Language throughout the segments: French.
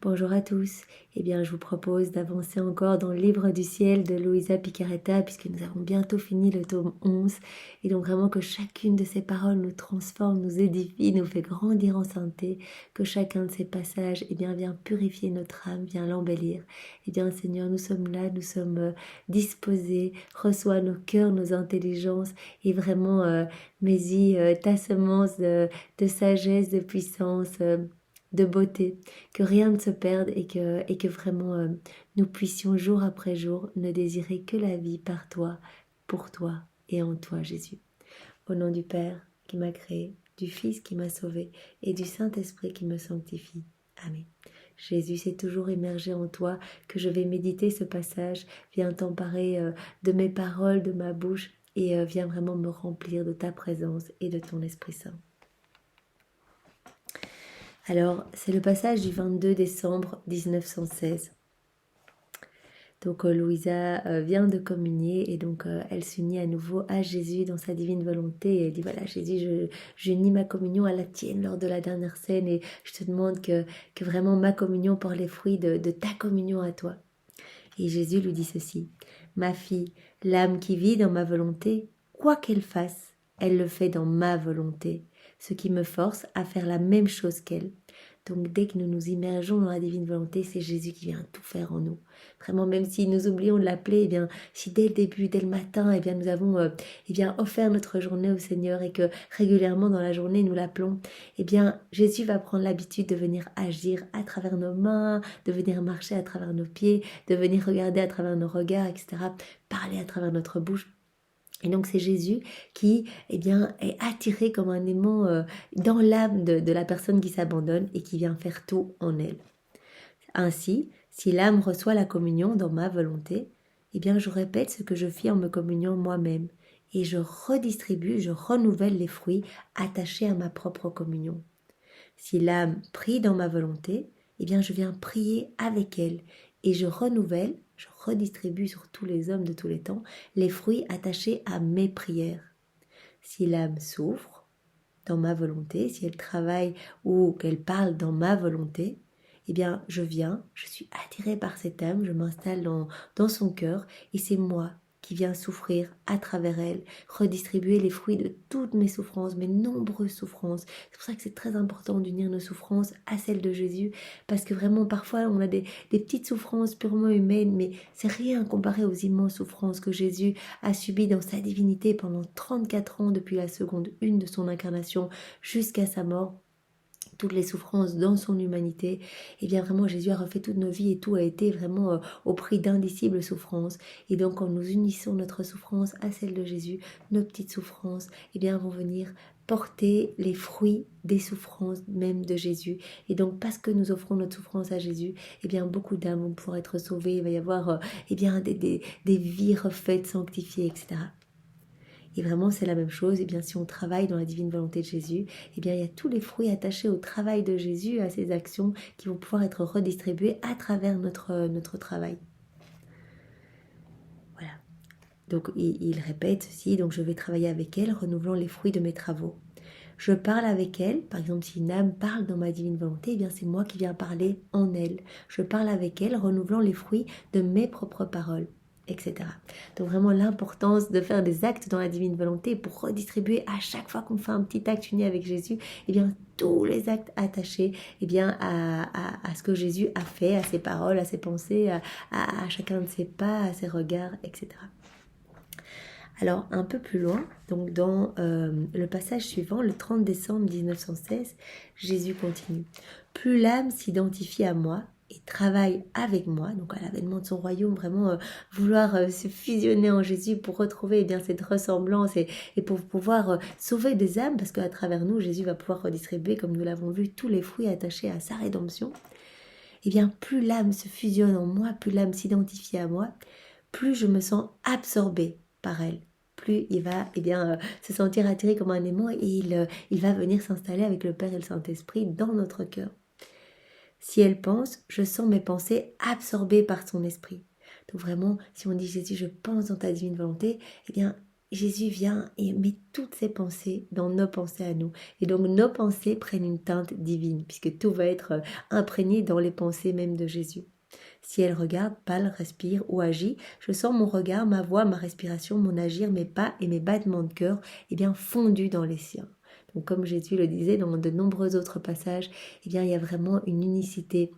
Bonjour à tous. Eh bien, je vous propose d'avancer encore dans le livre du ciel de Luisa Picaretta puisque nous avons bientôt fini le tome 11. Et donc vraiment que chacune de ces paroles nous transforme, nous édifie, nous fait grandir en sainteté, que chacun de ces passages vient purifier notre âme, vient l'embellir. Eh bien, Seigneur, nous sommes là, nous sommes disposés, reçois nos cœurs, nos intelligences et vraiment mets-y ta semence de sagesse, de puissance, de beauté, que rien ne se perde et que vraiment nous puissions jour après jour ne désirer que la vie par toi, pour toi et en toi, Jésus. Au nom du Père qui m'a créé, du Fils qui m'a sauvé et du Saint-Esprit qui me sanctifie. Amen. Jésus, c'est toujours émergé en toi que je vais méditer ce passage. Viens t'emparer de mes paroles, de ma bouche et viens vraiment me remplir de ta présence et de ton Esprit Saint. Alors, c'est le passage du 22 décembre 1916. Donc, Louisa vient de communier et donc elle s'unit à nouveau à Jésus dans sa divine volonté. Et elle dit, voilà, Jésus, j'unis ma communion à la tienne lors de la dernière scène et je te demande que vraiment ma communion porte les fruits de ta communion à toi. Et Jésus lui dit ceci, ma fille, l'âme qui vit dans ma volonté, quoi qu'elle fasse, elle le fait dans ma volonté, ce qui me force à faire la même chose qu'elle. Donc dès que nous nous immergeons dans la divine volonté, c'est Jésus qui vient tout faire en nous. Vraiment, même si nous oublions de l'appeler, si dès le début, dès le matin, nous avons offert notre journée au Seigneur et que régulièrement dans la journée nous l'appelons, Jésus va prendre l'habitude de venir agir à travers nos mains, de venir marcher à travers nos pieds, de venir regarder à travers nos regards, etc., parler à travers notre bouche. Et donc c'est Jésus qui est attiré comme un aimant dans l'âme de la personne qui s'abandonne et qui vient faire tout en elle. Ainsi, si l'âme reçoit la communion dans ma volonté, je répète ce que je fis en me communiant moi-même et je redistribue, je renouvelle les fruits attachés à ma propre communion. Si l'âme prie dans ma volonté, je viens prier avec elle et je renouvelle, je redistribue sur tous les hommes de tous les temps les fruits attachés à mes prières. Si l'âme souffre dans ma volonté, si elle travaille ou qu'elle parle dans ma volonté, je viens, je suis attirée par cette âme, je m'installe dans son cœur et c'est moi qui viens souffrir à travers elle, redistribuer les fruits de toutes mes souffrances, mes nombreuses souffrances. C'est pour ça que c'est très important d'unir nos souffrances à celles de Jésus, parce que vraiment parfois on a des petites souffrances purement humaines, mais c'est rien comparé aux immenses souffrances que Jésus a subies dans sa divinité pendant 34 ans depuis la seconde une de son incarnation jusqu'à sa mort. Toutes les souffrances dans son humanité, vraiment Jésus a refait toutes nos vies et tout a été vraiment au prix d'indicibles souffrances. Et donc quand nous unissons notre souffrance à celle de Jésus, nos petites souffrances vont venir porter les fruits des souffrances même de Jésus. Et donc parce que nous offrons notre souffrance à Jésus, beaucoup d'âmes vont pouvoir être sauvées, il va y avoir des vies refaites, sanctifiées, etc. Et vraiment, c'est la même chose. Si on travaille dans la divine volonté de Jésus, il y a tous les fruits attachés au travail de Jésus, à ses actions, qui vont pouvoir être redistribués à travers notre travail. Voilà. Donc, il répète ceci. Donc, je vais travailler avec elle, renouvelant les fruits de mes travaux. Je parle avec elle. Par exemple, si une âme parle dans ma divine volonté, c'est moi qui viens parler en elle. Je parle avec elle, renouvelant les fruits de mes propres paroles, etc. Donc vraiment l'importance de faire des actes dans la divine volonté pour redistribuer à chaque fois qu'on fait un petit acte uni avec Jésus, tous les actes attachés à ce que Jésus a fait, à ses paroles, à ses pensées, à chacun de ses pas, à ses regards, etc. Alors un peu plus loin, donc dans le passage suivant, le 30 décembre 1916, Jésus continue. Plus l'âme s'identifie à moi et travaille avec moi, donc à l'avènement de son royaume, vraiment vouloir se fusionner en Jésus pour retrouver cette ressemblance et pour pouvoir sauver des âmes, parce qu'à travers nous, Jésus va pouvoir redistribuer, comme nous l'avons vu, tous les fruits attachés à sa rédemption. Plus l'âme se fusionne en moi, plus l'âme s'identifie à moi, plus je me sens absorbée par elle. Plus il va se sentir attiré comme un aimant et il va venir s'installer avec le Père et le Saint-Esprit dans notre cœur. Si elle pense, je sens mes pensées absorbées par son esprit. Donc vraiment, si on dit Jésus, je pense dans ta divine volonté, Jésus vient et met toutes ses pensées dans nos pensées à nous. Et donc nos pensées prennent une teinte divine, puisque tout va être imprégné dans les pensées même de Jésus. Si elle regarde, parle, respire ou agit, je sens mon regard, ma voix, ma respiration, mon agir, mes pas et mes battements de cœur fondus dans les siens. Donc comme Jésus le disait dans de nombreux autres passages, il y a vraiment une unicité.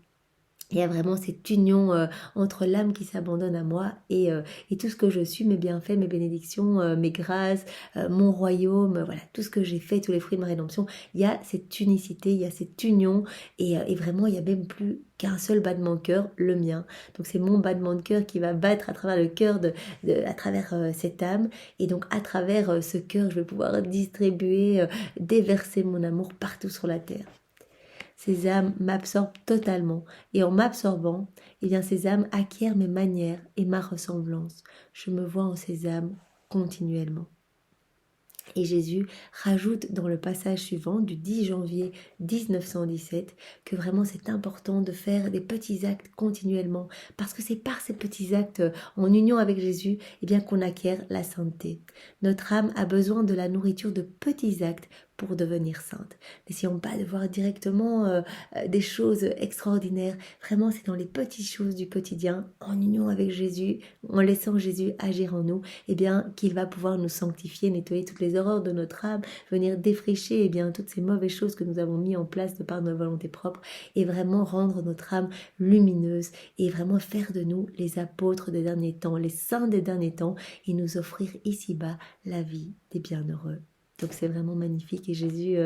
Il y a vraiment cette union entre l'âme qui s'abandonne à moi et tout ce que je suis, mes bienfaits, mes bénédictions, mes grâces, mon royaume, voilà, tout ce que j'ai fait, tous les fruits de ma rédemption. Il y a cette unicité, il y a cette union et vraiment, il n'y a même plus qu'un seul battement de cœur, le mien. Donc c'est mon battement de cœur qui va battre à travers le cœur, à travers cette âme. Et donc à travers ce cœur, je vais pouvoir distribuer, déverser mon amour partout sur la terre. Ces âmes m'absorbent totalement et en m'absorbant, ces âmes acquièrent mes manières et ma ressemblance. Je me vois en ces âmes continuellement. Et Jésus rajoute dans le passage suivant du 10 janvier 1917 que vraiment c'est important de faire des petits actes continuellement parce que c'est par ces petits actes en union avec Jésus qu'on acquiert la sainteté. Notre âme a besoin de la nourriture de petits actes pour devenir sainte. N'essayons pas de voir directement des choses extraordinaires. Vraiment, c'est dans les petites choses du quotidien, en union avec Jésus, en laissant Jésus agir en nous, qu'il va pouvoir nous sanctifier, nettoyer toutes les horreurs de notre âme, venir défricher toutes ces mauvaises choses que nous avons mis en place de par notre volonté propre et vraiment rendre notre âme lumineuse et vraiment faire de nous les apôtres des derniers temps, les saints des derniers temps et nous offrir ici-bas la vie des bienheureux. Donc c'est vraiment magnifique et Jésus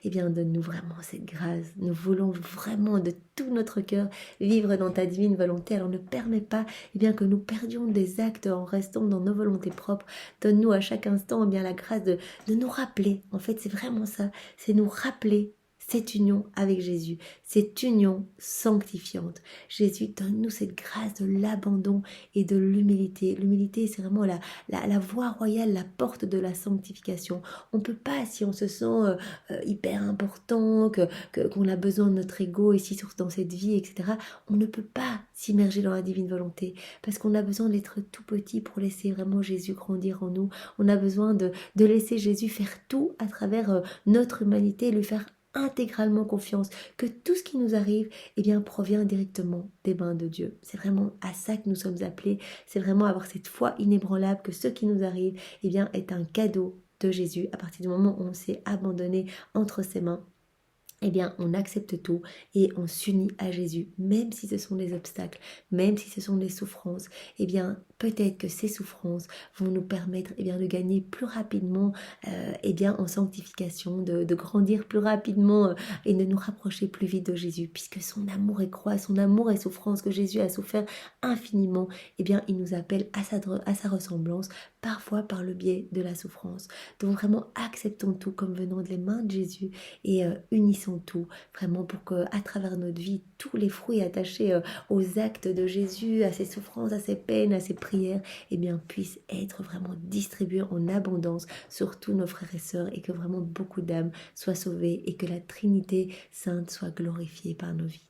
donne-nous vraiment cette grâce. Nous voulons vraiment de tout notre cœur vivre dans ta divine volonté. Alors ne permets pas que nous perdions des actes en restant dans nos volontés propres. Donne-nous à chaque instant la grâce de nous rappeler. En fait c'est vraiment ça, c'est nous rappeler cette union avec Jésus, cette union sanctifiante. Jésus, donne-nous cette grâce de l'abandon et de l'humilité. L'humilité, c'est vraiment la voie royale, la porte de la sanctification. On ne peut pas, si on se sent hyper important, qu'on a besoin de notre ego ici dans cette vie, etc., on ne peut pas s'immerger dans la divine volonté parce qu'on a besoin d'être tout petit pour laisser vraiment Jésus grandir en nous. On a besoin de laisser Jésus faire tout à travers notre humanité et lui faire intégralement confiance que tout ce qui nous arrive provient directement des mains de Dieu. C'est vraiment à ça que nous sommes appelés, c'est vraiment avoir cette foi inébranlable que ce qui nous arrive est un cadeau de Jésus à partir du moment où on s'est abandonné entre ses mains. On accepte tout et on s'unit à Jésus, même si ce sont des obstacles, même si ce sont des souffrances. Peut-être que ces souffrances vont nous permettre de gagner plus rapidement en sanctification, de grandir plus rapidement et de nous rapprocher plus vite de Jésus, puisque son amour est croix, son amour est souffrance, que Jésus a souffert infiniment. Il nous appelle à sa ressemblance, parfois par le biais de la souffrance. Donc vraiment acceptons tout comme venant des mains de Jésus et unissons tout vraiment pour que à travers notre vie tous les fruits attachés aux actes de Jésus, à ses souffrances, à ses peines, à ses prières puissent être vraiment distribués en abondance sur tous nos frères et sœurs et que vraiment beaucoup d'âmes soient sauvées et que la Trinité sainte soit glorifiée par nos vies.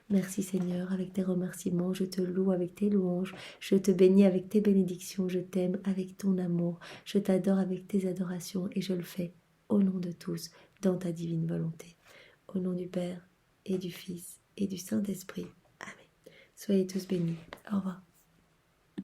Merci Seigneur, avec tes remerciements, je te loue avec tes louanges, je te bénis avec tes bénédictions, je t'aime avec ton amour, je t'adore avec tes adorations et je le fais au nom de tous, dans ta divine volonté. Au nom du Père et du Fils et du Saint-Esprit. Amen. Soyez tous bénis. Au revoir.